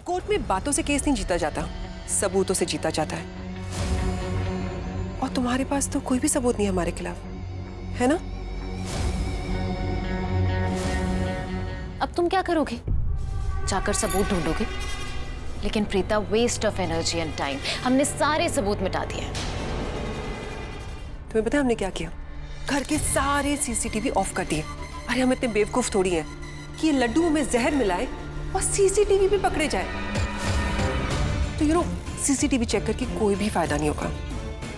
Court में बातों से केस नहीं जीता जाता, सबूतों से जीता जाता है। और तुम्हारे पास तो कोई भी सबूत नहीं है हमारे खिलाफ, है ना? अब तुम क्या करोगे? जाकर सबूत ढूंढोगे? लेकिन Preeta, waste of energy and time. हमने सारे सबूत मिटा दिए। तुम्हें पता है हमने क्या किया? घर के सारे सीसीटीवी ऑफ कर दिए। अरे हम इतने बेवकूफ थोड़ी हैं कि ये लड्डू में जहर मिलाए और सीसीटीवी भी पकड़े जाए। तो सीसीटीवी चेक करके कोई भी फायदा नहीं होगा।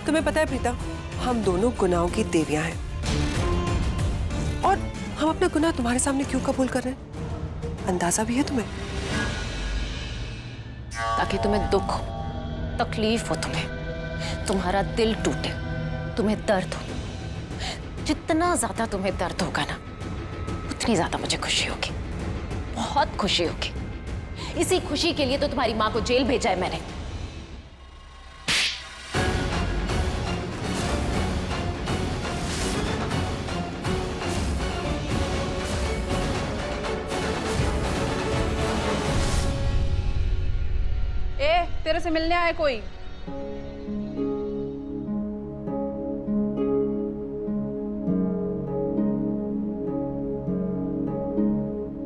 तुम्हें पता है प्रीता, हम दोनों गुनाहों की देवियां हैं। और हम अपना गुनाह तुम्हारे सामने क्यों कबूल कर रहे हैं, अंदाजा भी है तुम्हें? ताकि तुम्हें दुख हो, तकलीफ हो, तुम्हारा दिल टूटे, तुम्हें दर्द हो। जितना ज्यादा तुम्हें दर्द होगा ना, उतनी ज्यादा मुझे खुशी होगी, बहुत खुशी होगी। इसी खुशी के लिए तो तुम्हारी माँ को जेल भेजा है मैंने। तेरे से मिलने आया कोई?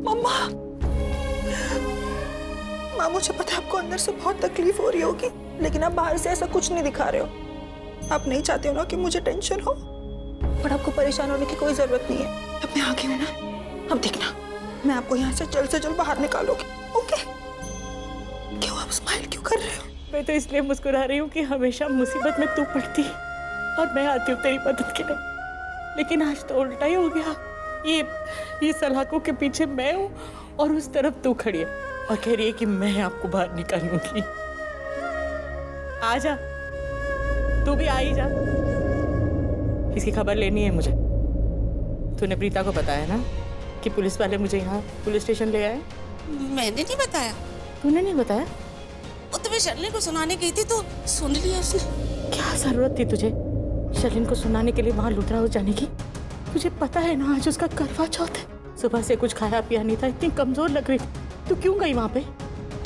मम्मा, माँ मुझे पता है आपको अंदर से बहुत तकलीफ हो रही होगी, लेकिन आप बाहर से ऐसा कुछ नहीं दिखा रहे हो। आप नहीं चाहते हो ना कि मुझे टेंशन हो, पर आपको परेशान होने की कोई जरूरत नहीं है। अब मैं आ गई हूँ ना, अब देखना मैं आपको यहाँ से जल्द बाहर निकालूंगी। ओके? क्यों आप स्माइल क्यों कर रहे हो? मैं तो इसलिए मुस्कुरा रही हूँ कि हमेशा मुसीबत में तू पड़ती है और मैं आती हूँ तेरी मदद के लिए। लेकिन आज तो उल्टा ही हो गया। ये सलाखों के पीछे मैं हूँ और उस तरफ तू खड़ी है और कह रही है कि मैं आपको बाहर निकालूंगी। आ जा, तू भी आ ही जा। इसकी खबर लेनी है मुझे। तूने प्रीता को बताया ना कि पुलिस वाले मुझे यहाँ पुलिस स्टेशन ले आए? मैंने नहीं बताया। तूने नहीं बताया? वो तुम्हें शर्लिन को सुनाने गई थी तो सुन लिया उसने। क्या जरूरत थी तुझे शर्लिन को सुनाने के लिए वहां लुधरा हो जाने की? तुझे पता है ना आज उसका करवा चौथ है। सुबह से कुछ खाया पिया नहीं था, इतनी कमजोर लग रही थी। तू क्यों गई वहां पे?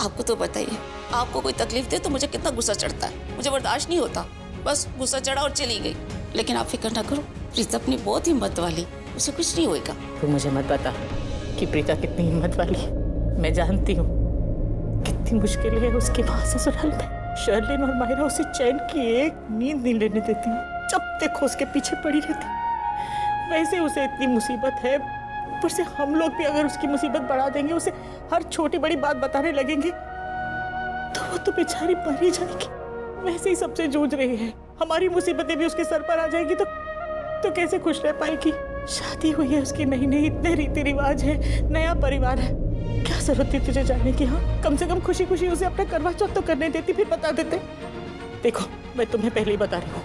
आपको तो बताइए, आपको कोई तकलीफ दे तो मुझे कितना गुस्सा चढ़ता है, मुझे बर्दाश्त नहीं होता। बस गुस्सा चढ़ा और चली गई। लेकिन आप फिक्र ना करो, प्रीता अपनी बहुत हिम्मत वाली, उसे कुछ नहीं होएगा। तू मुझे मत बता कि प्रीता कितनी हिम्मत वाली है। मैं जानती हूँ कितनी मुश्किल है उसके वहां ससुराल में। शर्लिन और मायरा उसे चैन की एक नींद नहीं लेने देती, जब देखो उसके पीछे पड़ी रहती। वैसे उसे इतनी मुसीबत है, ऊपर से हम लोग भी अगर उसकी मुसीबत बढ़ा देंगे, उसे हर छोटी बड़ी बात बताने लगेंगे, तो वो तो बेचारी मर ही जाएगी। वैसे ही सबसे जूझ रही है, हमारी मुसीबतें भी उसके सर पर आ जाएगी तो कैसे खुश रह पाएगी? शादी हुई है उसकी, नहीं इतने रीति रिवाज है, नया परिवार है। क्या जरूरत थी तुझे जाने की? हाँ, कम से कम खुशी खुशी उसे अपना करवा चौथ तो करने देती, फिर बता देते। देखो, मैं तुम्हें पहले ही बता रही हूँ,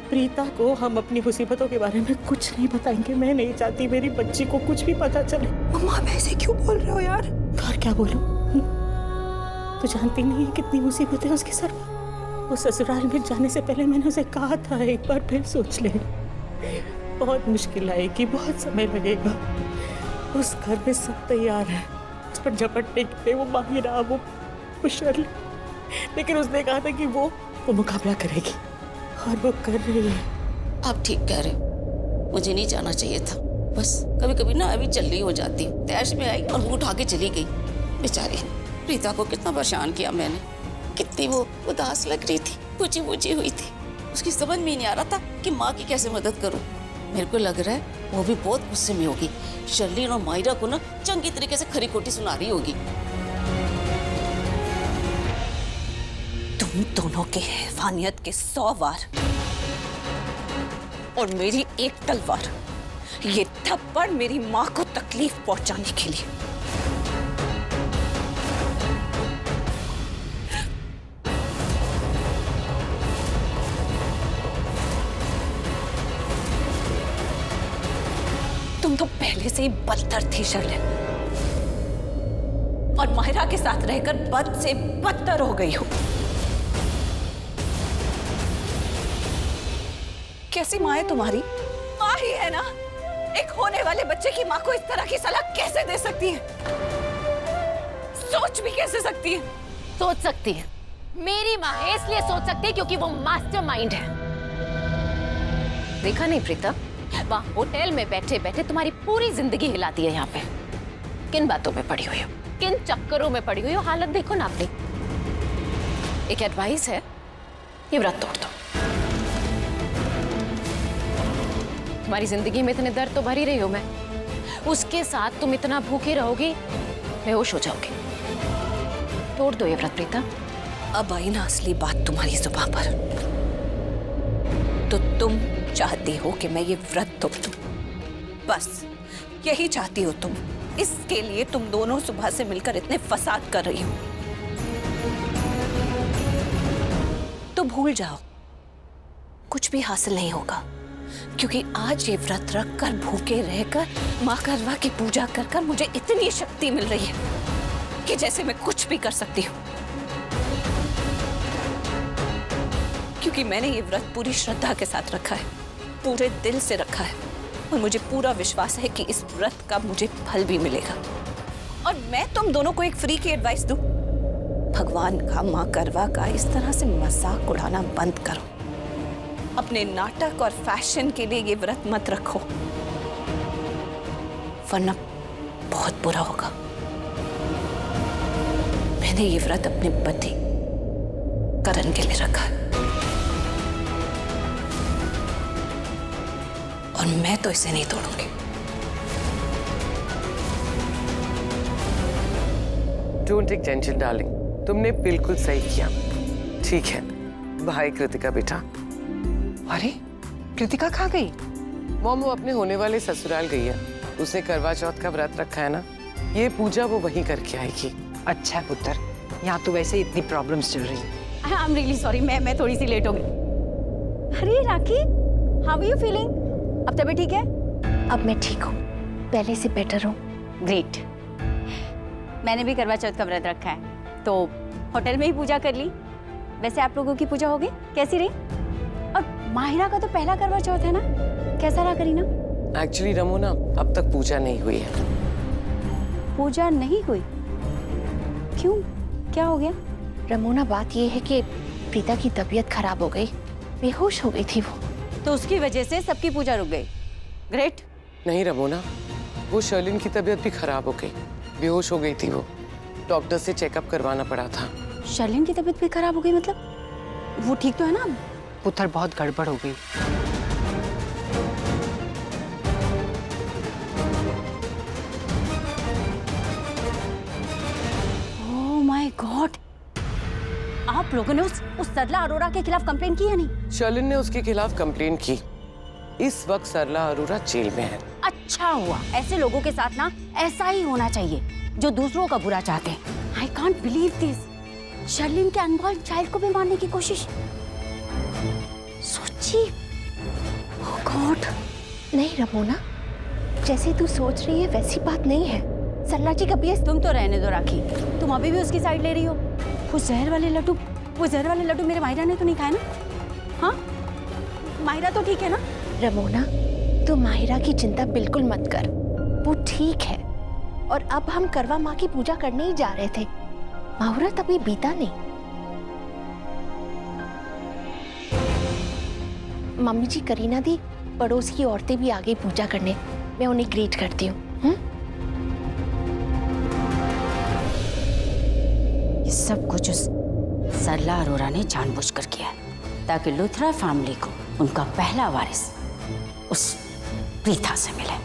प्रीता को हम अपनी मुसीबतों के बारे में कुछ नहीं बताएंगे। मैं नहीं चाहती मेरी बच्ची को कुछ भी पता चले। मम्मा, आप ऐसे क्यों बोल रहे हो यार? और क्या बोलूं? तू जानती नहीं है कितनी मुसीबतें उसके सर पर। वो ससुराल में जाने से पहले मैंने उसे कहा था, एक बार फिर सोच ले। बहुत मुश्किल आएगी, बहुत समय लगेगा। उस घर में सब तैयार है उस पर झपटने के लिए, वो माहिरा, वो शर्लिन। लेकिन उसने कहा था कि वो मुकाबला करेगी और वो कर रही है। आप ठीक कह रहे हो, मुझे नहीं जाना चाहिए था। बस कभी कभी ना अभी जल्दी हो जाती, तैश में आई और वो उठा के चली गई। बेचारी प्रीता को कितना परेशान किया मैंने, कितनी वो उदास लग रही थी, पूछी हुई थी। उसकी समझ में नहीं आ रहा था कि माँ की कैसे मदद करूं। मेरे को लग रहा है वो भी बहुत गुस्से में होगी। शर्लिन और मायरा को ना चंगी तरीके से खरी खोटी सुना रही होगी। तुम दोनों के हैवानियत के 100 वार और मेरी एक तलवार, ये थप्पड़ मेरी माँ को तकलीफ पहुंचाने के लिए। तुम तो पहले से ही बदतर थी शर्लिन, और माहिरा के साथ रहकर बद से बदतर हो गई हो। कैसी माँ है तुम्हारी? माँ ही है ना। एक होने वाले बच्चे की माँ को इस तरह की सलाह कैसे दे सकती है? सोच भी कैसे सकती है? सोच सकती है, मेरी माँ है इसलिए सोच सकती है क्योंकि वो मास्टरमाइंड है। देखा नहीं प्रीता, वहाँ होटल में बैठे बैठे तुम्हारी पूरी जिंदगी हिलाती है यहाँ पे। किन बातों में पड़ी हुई हो, किन चक्करों में पड़ी हुई हो, हालत देखो ना अपनी। एक एडवाइस है, ये व्रत तोड़ दो। तुम्हारी जिंदगी में इतने दर्द तो भर ही रही हो मैं, उसके साथ तुम इतना भूखे रहोगी, बेहोश हो जाओगे। तोड़ दो ये व्रत प्रीता। अब आई ना असली बात तुम्हारी जुबान पर। तो तुम चाहती हो कि मैं ये व्रत तोड़ दूं? बस यही चाहती हो तुम? इसके लिए तुम दोनों सुबह से मिलकर इतने फसाद कर रही हो। तो भूल जाओ, कुछ भी हासिल नहीं होगा, क्योंकि आज ये व्रत रख कर भूखे रहकर माँ करवा की पूजा कर कर मुझे इतनी शक्ति मिल रही है कि जैसे मैं कुछ भी कर सकती हूँ। क्योंकि मैंने ये व्रत पूरी श्रद्धा के साथ रखा है, पूरे दिल से रखा है, और मुझे पूरा विश्वास है कि इस व्रत का मुझे फल भी मिलेगा। और मैं तुम दोनों को एक फ्री की एडवाइस दूं, भगवान का, माँ करवा का इस तरह से मजाक उड़ाना बंद करो। अपने नाटक और फैशन के लिए ये व्रत मत रखो, वरना बहुत बुरा होगा। मैंने ये व्रत अपने पति करण के लिए रखा है, और मैं तो इसे नहीं तोड़ूंगी। डोंट टेक टेंशन डार्लिंग, तुमने बिल्कुल सही किया। ठीक है, भाई कृतिका बेटा। अरे कृतिका कहाँ गई? मॉम वो अपने होने वाले ससुराल गई है। उसने करवा चौथ का व्रत रखा है ना, ये पूजा वो वहीं करके आएगी। अच्छा पुत्र, यहाँ तो वैसे इतनी प्रॉब्लम्स चल रही है। आई एम रियली सॉरी, मैं थोड़ी सी लेट हो गई। अरे राखी, हाउ आर यू फीलिंग? अब तबीयत ठीक है? अब मैं ठीक हूँ, पहले से बेटर हूँ। ग्रेट। मैंने भी करवा चौथ का व्रत रखा है, तो होटल में ही पूजा कर ली। वैसे आप लोगों की पूजा हो गई? कैसी रही? और माहिरा का तो पहला करवा चौथ है ना, कैसा रहा करीना? एक्चुअली रमोना, अब तक पूजा नहीं हुई है। पूजा नहीं हुई? क्यों, क्या हो गया? रमोना, बात ये है कि प्रीता की तबीयत खराब हो गई, बेहोश हो गई थी वो। तो उसकी वजह से सबकी पूजा रुक गई। ग्रेट। नहीं रमोना, वो शर्लिन की तबीयत भी खराब हो गई, बेहोश हो गई थी वो। डॉक्टर से चेकअप करवाना पड़ा था। शर्लिन की तबीयत भी खराब हो गई मतलब? वो ठीक तो है ना? पुत्र बहुत गड़बड़ हो गई। ओह माय गॉड, आप लोगों ने उस सरला अरोरा के खिलाफ कंप्लेन की या नहीं? शर्लिन ने उसके खिलाफ कंप्लेन की। इस वक्त सरला अरोरा जेल में है। अच्छा हुआ, ऐसे लोगों के साथ ना ऐसा ही होना चाहिए जो दूसरों का बुरा चाहते हैं। I can't believe this. Sherlyn के अनबॉर्न चाइल्ड को भी मारने की कोशिश। सोची। Oh God. नहीं रमोना, जैसे तू सोच रही है वैसी बात नहीं है। सरला जी का भी तुम तो रहने दो राखी, तुम अभी भी उसकी साइड ले रही हो। वो जहर वाले लड्डू मेरे माहिरा ने तो नहीं खाए ना? हाँ, माहिरा तो ठीक है ना? रमोना, तू माहिरा की चिंता बिल्कुल मत कर, वो ठीक है। और अब हम करवा माँ की पूजा करने ही जा रहे थे। मुहूर्त अभी बीता नहीं। मम्मी जी, करीना दी, पड़ोस की औरतें भी आ गई पूजा करने। मैं उन्हें ग्रीट करती हूँ। ये सब कुछ उस सरला अरोरा ने जानबूझकर किया है, ताकि लुथरा फैमिली को उनका पहला वारिस उस प्रीता से मिले।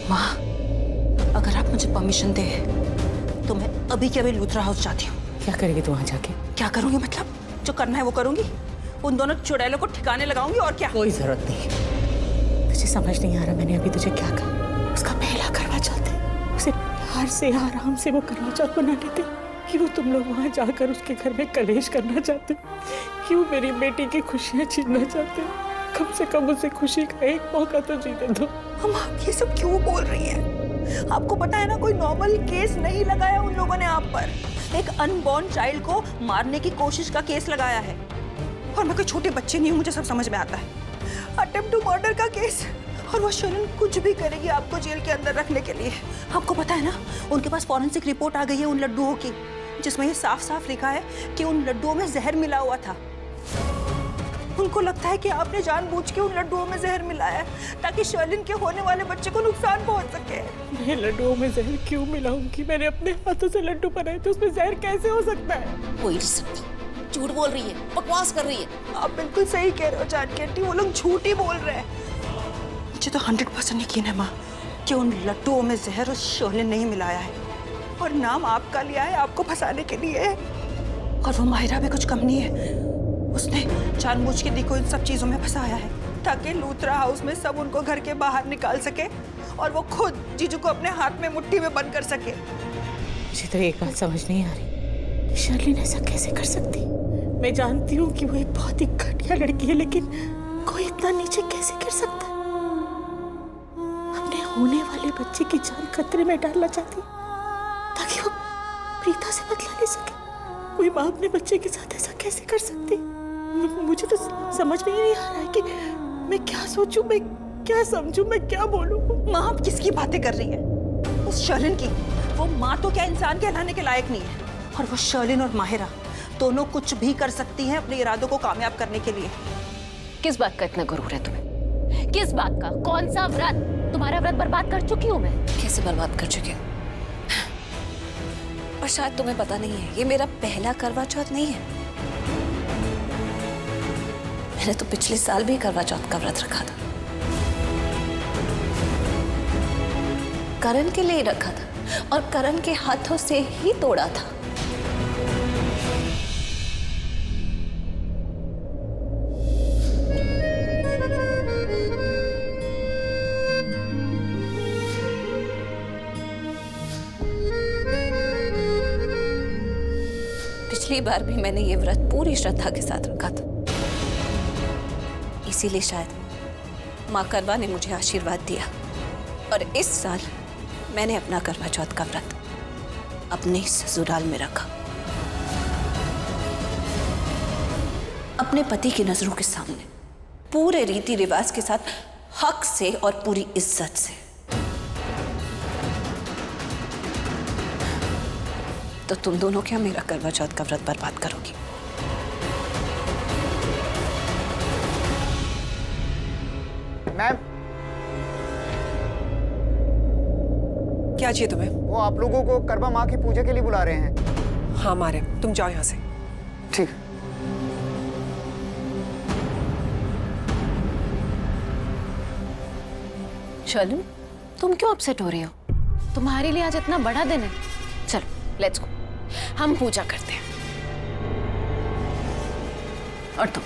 माँ, अगर आप मुझे परमिशन दे तो मैं अभी के अभी लूथरा हाउस जाती हूँ। क्या करेगी तू वहाँ जाके? क्या करूंगी मतलब? जो करना है वो करूंगी। उन दोनों चुड़ैलों को ठिकाने लगाऊंगी, और क्या। कोई जरूरत नहीं। तुझे समझ नहीं आ रहा मैंने अभी तुझे क्या कहा। उसका पहला करवा चौथ है, उसे प्यार से आराम से वो करवा चौथ मना लेते। क्यों तुम लोग वहाँ जाकर उसके घर में कलेश करना चाहते? क्यों मेरी बेटी की खुशियाँ छीनना चाहते? कम से कम उसे खुशी का एक मौका तो जीने दो। हम आप ये सब क्यों बोल रही हैं? आपको पता है ना, कोई नॉर्मल केस नहीं लगाया उन लोगों ने आप पर। एक अनबॉर्न चाइल्ड को मारने की कोशिश का केस लगाया है। और मैं कोई छोटे बच्चे नहीं हूँ, मुझे सब समझ में आता है। अटेम्प्ट टू मर्डर का केस, और वो शर्लिन कुछ भी करेगी आपको जेल के अंदर रखने के लिए। आपको पता है ना, उनके पास फॉरेंसिक रिपोर्ट आ गई है उन लड्डुओं की, जिसमें ये साफ साफ लिखा है कि उन लड्डुओं में जहर मिला हुआ था। उनको लगता है कि आपने जानबूझ के उन लड्डुओं में जहर मिलाया है ताकि शर्लिन के होने वाले बच्चे को नुकसान पहुंच सके। मैं लड्डुओं में जहर क्यों मिलाऊंगी? मैंने अपने हाथों से लड्डू बनाए थे, उसमें जहर कैसे हो सकता है? हो ही नहीं सकता, झूठ बोल रही है, बकवास कर रही है। आप बिल्कुल सही कह रहे हो जानकी आंटी, वो लोग झूठ ही बोल रहे हैं। मुझे तो 100% यकीन है माँ कि उन लड्डुओं में जहर उस शर्लिन ने ही मिलाया है, और नाम आपका लिया है आपको फंसाने के लिए। और वो माहिरा भी कुछ कम नहीं है, उसने जानबूझ के देखो इन सब चीजों में फंसाया है ताकि लूथरा हाउस में सब उनको घर के बाहर निकाल सके और वो खुद जीजू को अपने हाथ में मुट्ठी में बंद कर सके। मुझे तो एक बात समझ नहीं आ रही, शर्लिन ऐसा कैसे कर सकती? मैं जानती हूँ कि वो एक बहुत ही घटिया लड़की है, लेकिन कोई इतना नीचे कैसे गिर सकता है? अपने होने वाले बच्चे की जान खतरे में डालना चाहती ताकि वो प्रीता से बदला ले सके। कोई माँ अपने बच्चे के साथ ऐसा कैसे कर सकती? मुझे तो समझ में ही नहीं आ रहा है कि मैं क्या सोचूं, मैं क्या समझूं, मैं क्या बोलूं। माँ आप किसकी बातें कर रही है? उस शर्लिन की। वो माँ तो क्या इंसान कहलाने के लायक नहीं है। और वो शर्लिन और माहिरा दोनों कुछ भी कर सकती हैं अपने इरादों को कामयाब करने के लिए। किस बात का इतना गुरूर है तुम्हें? किस बात का? कौन सा व्रत? तुम्हारा व्रत बर्बाद कर चुकी हूँ मैं। कैसे बर्बाद कर चुके हो? और शायद तुम्हें पता नहीं है, ये मेरा पहला करवा चौथ नहीं है। मैंने तो पिछले साल भी करवा चौथ का व्रत रखा था, करण के लिए रखा था, और करण के हाथों से ही तोड़ा था। पिछली बार भी मैंने ये व्रत पूरी श्रद्धा के साथ रखा था, इसीलिए शायद माँ करवा ने मुझे आशीर्वाद दिया। और इस साल मैंने अपना करवा चौथ का व्रत अपने ससुराल में रखा, अपने पति की नजरों के सामने, पूरे रीति रिवाज के साथ, हक से और पूरी इज्जत से। तो तुम दोनों क्या मेरा करवा चौथ का व्रत बर्बाद करोगी? मैम, क्या चाहिए तुम्हें? वो आप लोगों को करवा माँ की पूजा के लिए बुला रहे हैं। हाँ मारे, तुम जाओ यहाँ से। ठीक। शर्लिन, तुम क्यों अपसेट हो रही हो? तुम्हारे लिए आज इतना बड़ा दिन है। चलो लेट्स गो, हम पूजा करते हैं। और तुम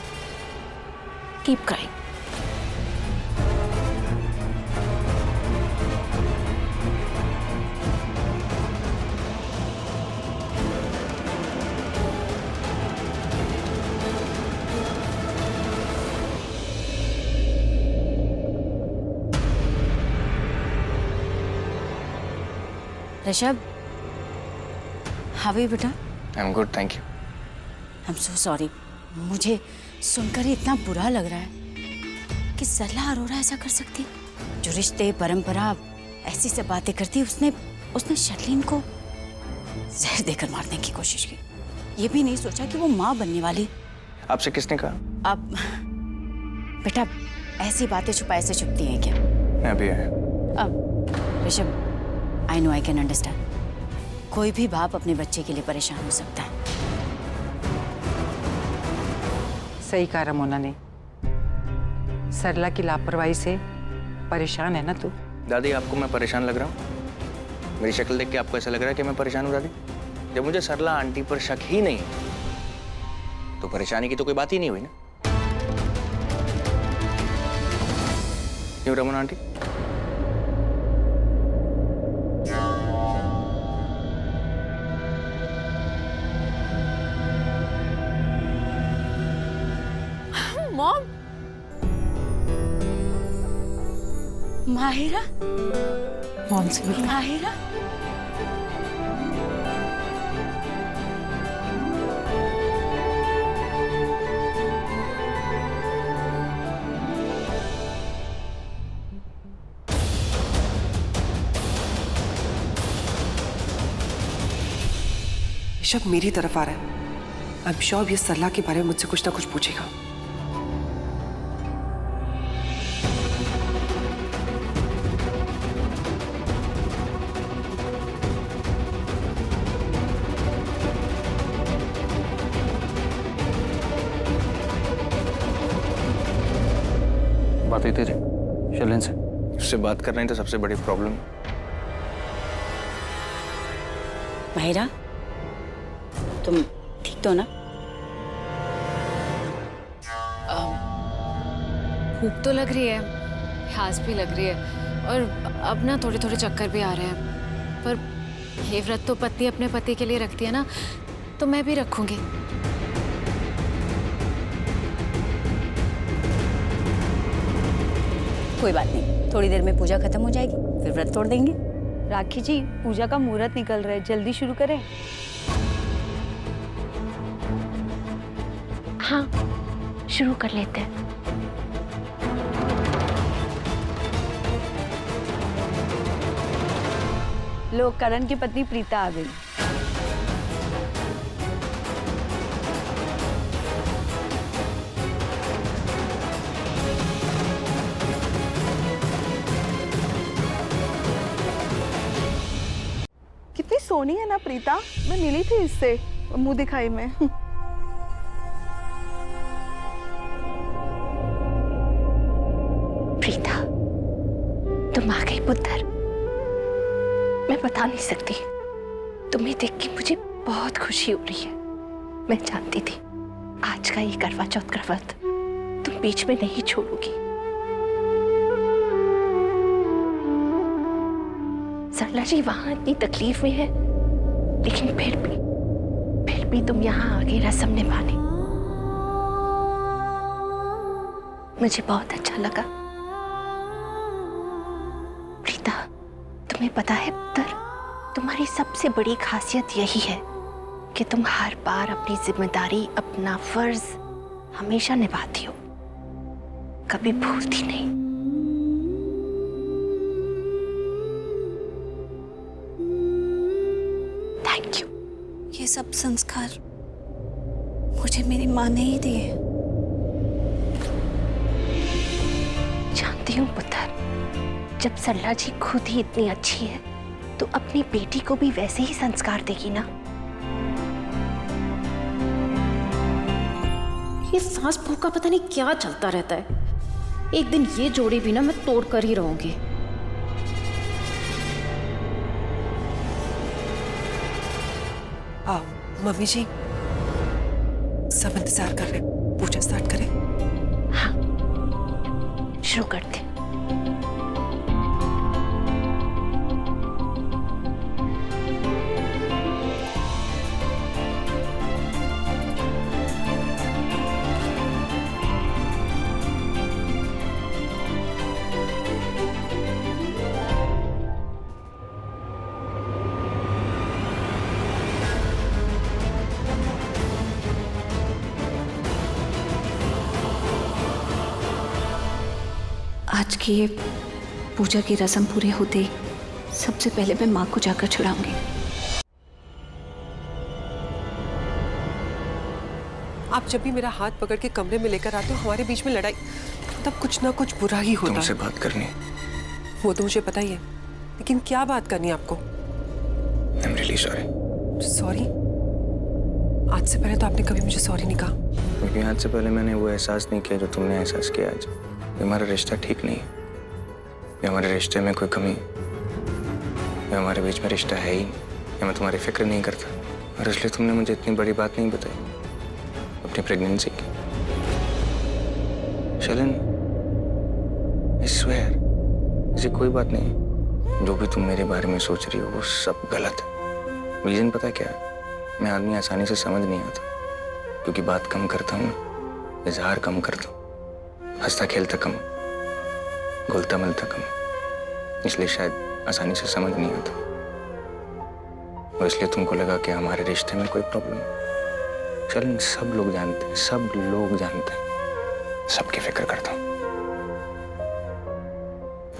keep crying. Rishabh, how are you बेटा? I am good, thank you. I am so sorry, मुझे सुनकर ही इतना बुरा लग रहा है कि सरला अरोरा ऐसा कर सकती है। जो रिश्ते परंपरा ऐसी सब बातें करती, उसने शर्लिन को जहर देकर मारने की कोशिश की। ये भी नहीं सोचा कि वो माँ बनने वाली। आपसे किसने कहा? अब बेटा, ऐसी बातें छुपाए से छुपती हैं क्या? मैं अभी आया। अब Rishabh, I know, I can understand. कोई भी बाप अपने बच्चे के लिए परेशान हो सकता है। सही कहा रमोना ने। सरला की लापरवाही से परेशान है ना तू? दादी, आपको मैं परेशान लग रहा हूँ? मेरी शक्ल देख के आपको ऐसा लग रहा है कि मैं परेशान हूँ दादी? जब मुझे सरला आंटी पर शक ही नहीं तो परेशानी की तो कोई बात ही नहीं हुई ना। क्यों रमोना आंटी? माहिरा, कौन सी उल्टी? माहिरा, ऋषभ मेरी तरफ आ रहा है। आई एम श्योर ये सरला के बारे में मुझसे कुछ ना कुछ पूछेगा। बात हुई तेरी शर्लिन से? उससे बात करना ही तो सबसे बड़ी प्रॉब्लम। माहिरा, तुम ठीक तो ना? भूख तो लग रही है, प्यास भी लग रही है और अब ना थोड़े थोड़े चक्कर भी आ रहे हैं। पर ये व्रत तो पत्नी अपने पति के लिए रखती है ना, तो मैं भी रखूंगी। कोई बात नहीं, थोड़ी देर में पूजा खत्म हो जाएगी, फिर व्रत तोड़ देंगे। राखी जी, पूजा का मुहूर्त निकल रहा है, जल्दी शुरू करें। हाँ, शुरू कर लेते हैं। लोग, करण की पत्नी प्रीता आ गई। कितनी सोनी है ना प्रीता, मैं मिली थी इससे मुंह दिखाई में। प्रीता, तुम आ गई पुत्र। मैं बता नहीं सकती, तुम्हें देख के मुझे बहुत खुशी हो रही है। मैं जानती थी आज का ये करवा चौथ का व्रत तुम बीच में नहीं छोड़ोगी। सरला जी वहां इतनी तकलीफ में है, लेकिन फिर भी तुम यहाँ आगे रस्म निभाने, मुझे बहुत अच्छा लगा। प्रीता, तुम्हें पता है पुत्र, तुम्हारी सबसे बड़ी खासियत यही है कि तुम हर बार अपनी जिम्मेदारी, अपना फर्ज हमेशा निभाती हो, कभी भूलती नहीं। Thank you. ये सब संस्कार मुझे मेरी माँ ने ही दिए। जानती हूँ पुत्र, जब सरला जी खुद ही इतनी अच्छी है तो अपनी बेटी को भी वैसे ही संस्कार देगी ना। ये सास बहू का पता नहीं क्या चलता रहता है। एक दिन ये जोड़ी भी ना मैं तोड़ कर ही रहूंगी। मम्मी जी, सब इंतजार कर रहे हैं, पूजा स्टार्ट करें? हाँ, शुरू करते हैं। आज की ये पूजा की रस्म पूरी होते ही सबसे पहले मैं माँ को जाकर छुड़ाऊंगी। आप जब भी मेरा हाथ पकड़ के कमरे में लेकर आते हो, हमारे बीच में लड़ाई, तब कुछ ना कुछ बुरा ही होता तुमसे है। बात करनी है। वो तो मुझे पता ही है, लेकिन क्या बात करनी है आपको? I'm really sorry। सॉरी? आज से पहले तो आपने कभी मुझे सॉरी नहीं कहा। क्योंकि आज से पहले मैंने वो एहसास नहीं किया जो तुमने एहसास किया आज। ये हमारा रिश्ता ठीक नहीं है, ये हमारे रिश्ते में कोई कमी, ये हमारे बीच में रिश्ता है ही नहीं, या मैं तुम्हारी फिक्र नहीं करता, और इसलिए तुमने मुझे इतनी बड़ी बात नहीं बताई अपनी प्रेगनेंसी की। शर्लिन, I swear, ऐसी कोई बात नहीं। जो भी तुम मेरे बारे में सोच रही हो वो सब गलत है। रीजन पता क्या है? मैं आदमी आसानी से समझ नहीं आता, क्योंकि बात कम करता हूँ, इजहार कम करता हूँ, हंसता खेलता कम, घुलता मिलता कम, इसलिए शायद आसानी से समझ नहीं आता, और इसलिए तुमको लगा कि हमारे रिश्ते में कोई प्रॉब्लम है। चल, सब लोग जानते हैं, सब लोग जानते हैं, सबकी फिक्र करता हूँ,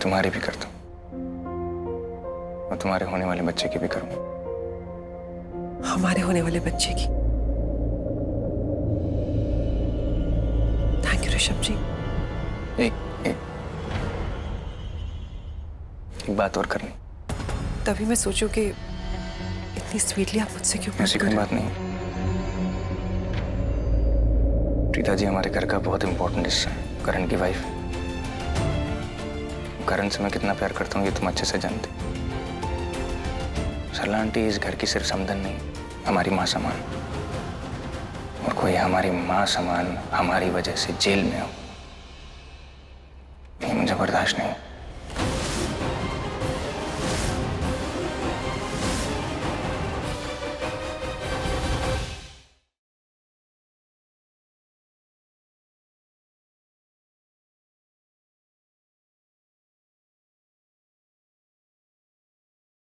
तुम्हारी भी करता हूँ, और तुम्हारे होने वाले बच्चे की भी करूँगा। हमारे होने वाले बच्चे की। थैंक यू ऋषभ जी। एक बात और करनी। तभी मैं सोचूं कि इतनी स्वीटली आप मुझसे क्यों बात ऐसी कर कोई रहे बात नहीं। प्रीता जी हमारे घर का बहुत इंपॉर्टेंट हिस्सा है, करण की वाइफ है। करण से मैं कितना प्यार करता हूँ ये तुम अच्छे से जानते। सरला आंटी इस घर की सिर्फ समधन नहीं, हमारी माँ समान, और कोई हमारी माँ समान हमारी वजह से जेल में हो, ये मुझे बर्दाश्त नहीं।